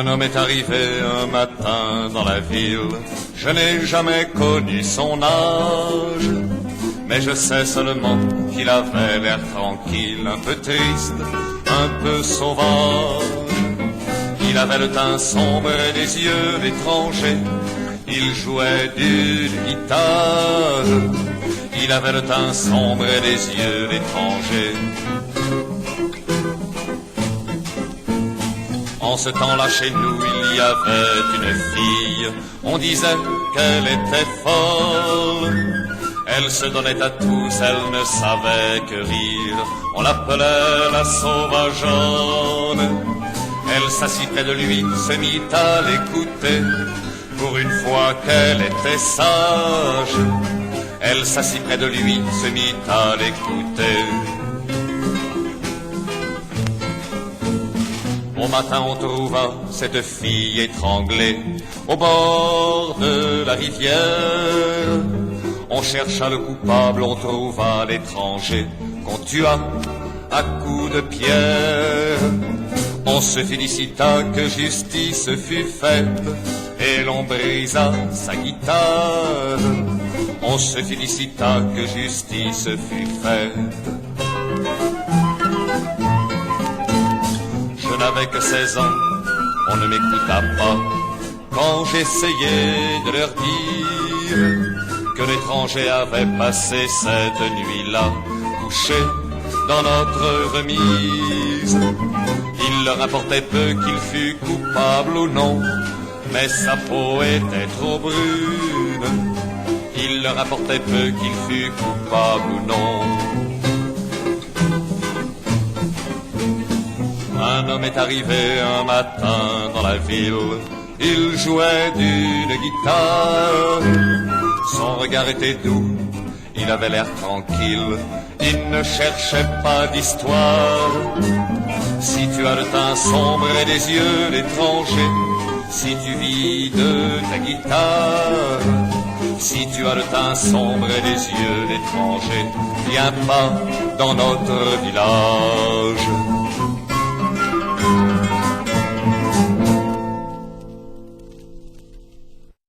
Un homme est arrivé un matin dans la ville. Je n'ai jamais connu son âge, mais je sais seulement qu'il avait l'air tranquille, un peu triste, un peu sauvage. Il avait le teint sombre et des yeux d'étranger. Il jouait d'une guitare. Il avait le teint sombre et des yeux d'étranger. En ce temps-là, chez nous, il y avait une fille. On disait qu'elle était folle. Elle se donnait à tous, elle ne savait que rire. On l'appelait la sauvageonne. Elle s'assit près de lui, se mit à l'écouter. Pour une fois qu'elle était sage, elle s'assit près de lui, se mit à l'écouter. Au matin, on trouva cette fille étranglée au bord de la rivière. On chercha le coupable, on trouva l'étranger qu'on tua à coups de pierre. On se félicita que justice fut faite et l'on brisa sa guitare. On se félicita que justice fut faite. Je n'avais que 16 ans, on ne m'écouta pas quand j'essayais de leur dire que l'étranger avait passé cette nuit-là couché dans notre remise. Il leur importait peu qu'il fût coupable ou non, mais sa peau était trop brune. Il leur importait peu qu'il fût coupable ou non. Un homme est arrivé un matin dans la ville. Il jouait d'une guitare. Son regard était doux, il avait l'air tranquille. Il ne cherchait pas d'histoire. Si tu as le teint sombre et des yeux d'étranger, si tu vis de ta guitare, si tu as le teint sombre et des yeux d'étranger, viens pas dans notre village.